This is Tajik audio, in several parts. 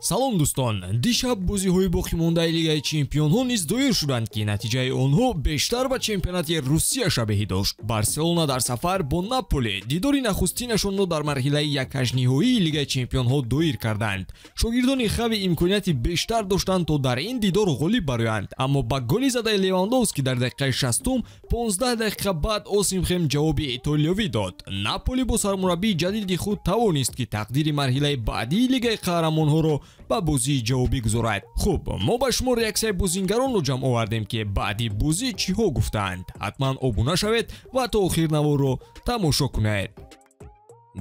салом дӯстон, дишаб бозиҳои боқимондаи Лигаи Чемпионҳо низ доир шуданд ки натиҷаи онҳо бештар ба чемпионати Русия шабеҳӣ дошт. Барселона дар сафар бо Наполи дидори нахустинашонро дар марҳилаи яккашниҳоии Лигаи Чемпионҳо доир карданд. Шогирдони Хави имконияти бештар доштанд то дар ин дидор ғолиб бароянд, аммо ба голи задаи Левандовски дар дақиқаи 60-ум 15 дақиқа баъд Осимхен ҷавоби итолиёвӣ дод. Наполи бо сармураббии ҷадиди худ тавонист ки тақдири марҳилаи баъдии Лигаи Қаҳрамонҳоро ба бозии ҷавобӣ гузорад. Хуб, мо ба шумо реаксияи бозингаронро ҷамъ овардем ки баъди бозӣ чиҳо гуфтаанд. Ҳатман обуна шавед ва то охир наворро тамошо кунед.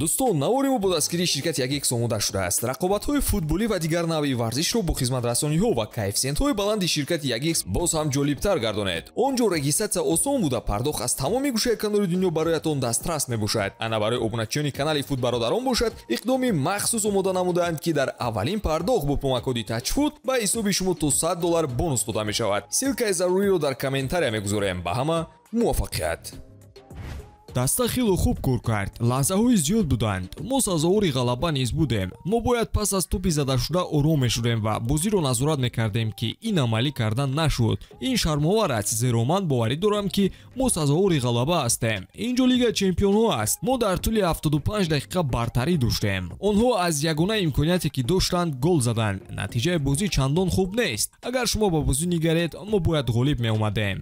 Дӯстон, навори мо бо дастгирии ширкати 1x омода шудааст. Рақобатҳои футболӣ ва дигар навъи варзишро бо хизматрасониҳо ва коэффициентҳои баланди ширкати 1x боз ҳам ҷолибтар гардонед. Он ҷо регистратсия осон буда, пардохт аз тамоми гӯшаи канори дунё бароятон дастрас мебошад. Ана барои обуначиёни канали Футбародарон бошад, иқдоми махсус омода намудаанд ки дар аввалин пардохт бо помакоди тачфут ба ҳисоби шумо то $100 бонус дода мешавад. Силкаи заруриро дар комментария мегузорем. Ба ҳама муваффақият. Даста хело хуб кор кард. Лаҳзаҳои зиёд буданд. Мо сазовори ғалаба низ будем. Мо бояд пас аз тӯпи задашуда ором мешудем ва бозиро назорат мекардем ки ин амалӣ кардан нашуд. Ин шармовар аст, зеро ман боварӣ дорам ки мо сазовори ғалаба ҳастем. Ин ҷо Лигаи Чемпионҳо аст. Мо дар тӯли 75 дақиқа бартарӣ доштем. Онҳо аз ягона имконияте ки доштанд гол заданд. Натиҷаи бозӣ чандон хуб нест. Агар шумо ба бозӣ нигаред, мо бояд ғолиб меомадем.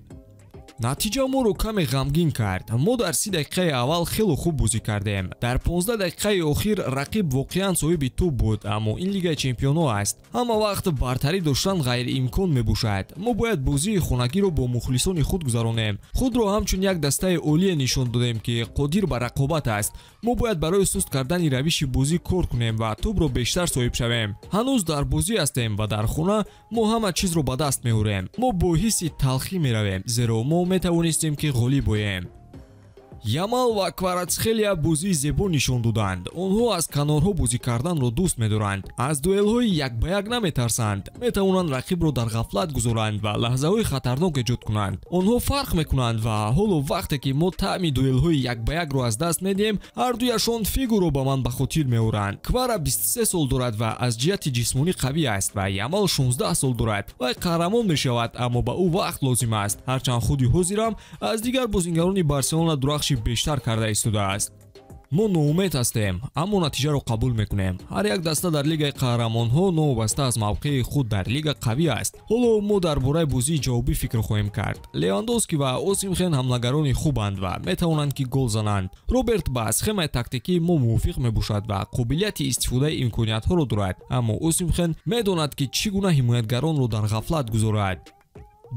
Натиҷа моро каме ғамгин кард. Мо дар 30 дақиқаи аввал хело хуб бозӣ кардем. Дар 15 дақиқаи охир рақиб воқеан соҳиби тӯб буд, аммо ин Лигаи Чемпионҳо аст. Ҳама вақт бартарӣ доштан ғайриимкон мебошад. Мо бояд бозии хонагиро бо мухлисони худ гузаронем. Худро ҳамчун як дастаи олие нишон додем ки қодир ба рақобат аст. Мо бояд барои суст кардани равиши бозӣ кор кунем ва тӯбро бештар соҳиб шавем. ҳанӯз дар бозӣ ҳастем ва дар хона мо ҳама чизро ба даст меорем. Мо бо ҳисси талхӣ меравем, зеро мо метавонистем ки ғолиб оем. Ямал ва Кварацхелия бозии зебо нишон доданд. Онҳо аз канорҳо бозӣ карданро дӯст медоранд. Аз дуэлҳои як ба як наметарсанд. Метавонанд рақибро дар ғафлат гузоранд ва лаҳзаҳои хатарнок эҷод кунанд. Онҳо фарқ мекунанд ва ҳоло вақте ки мо таъми дуэлҳои як ба якро аз даст медиҳем, ҳардуяшон фигуро ба ман ба хотир меоранд. Квара 23 сол дорад ва аз ҷиҳати ҷисмонӣ қавӣ аст ва Ямал 16 сол дорад. Вай қаҳрамон мешавад, аммо ба ӯ вақт лозим аст. Ҳарчанд худи ҳозирам аз дигар бозингарони Барселона дурахши бештар карда истодааст. Мо ноумед ҳастем, аммо натиҷаро қабул мекунем. Ҳар як даста дар Лигаи Қаҳрамонҳо новобаста аз мавқеи худ дар лига қавӣ аст. Ҳоло мо дар бораи бозии ҷавобӣ фикр хоҳем кард. Левандовски ва Осимхен ҳамлагарони хубанд ва метавонанд ки гол зананд. Роберт ба схемаи тактикии мо мувофиқ мебошад ва қобилияти истифодаи имкониятҳоро дорад, аммо Осимхен медонад ки чӣ гуна ҳимоятгаронро дар ғафлат гузорад.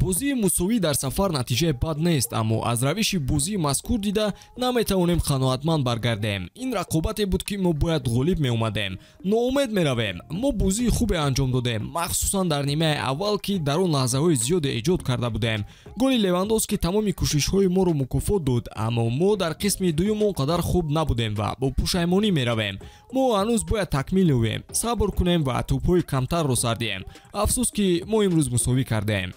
бозии мусовӣ дар сафар натиҷаи бад нест, аммо аз равиши бозии мазкур дида наметавонем қаноатманд баргардем. Ин рақобате буд ки мо бояд ғолиб меомадем. Ноумед меравем. Мо бозии хубе анҷом додем, махсусан дар нимаи аввал ки дар он лаҳзаҳои зиёде эҷод карда будем. Голи Левандовски тамоми кӯшишҳои моро мукофот дод, аммо мо дар қисми дуюм он қадар хуб набудем ва бо пушаймонӣ меравем. Мо ҳанӯз бояд такмил ёбем, сабр кунем ва тӯбҳои камтарро сар диҳем. Афсус ки мо имрӯз мусовӣ кардем.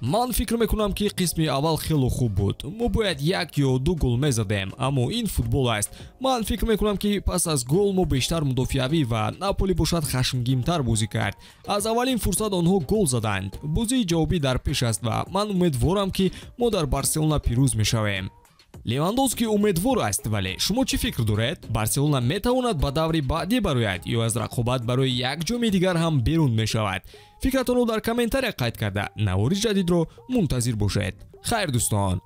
Ман фикр мекунам ки қисми аввал хело хуб буд. Мо бояд як ё ду гол мезадем, аммо ин футбол аст. Ман фикр мекунам ки пас аз гол мо бештар мудофиавӣ ва Наполи бошад хашмгинтар бозӣ кард. Аз аввалин фурсат онҳо гол заданд. Бозии ҷавобӣ дар пеш аст ва ман умедворам ки мо дар Барселона пирӯз мешавем. Левандовски умедвор аст, вале шумо чӣ фикр доред? Барселона метавонад ба даври баъдӣ барояд ё аз рақобат барои як ҷоми дигар ҳам берун мешавад? Фикратонро дар комментария қайд карда навори ҷадидро мунтазир бошед. Хайр дӯстон.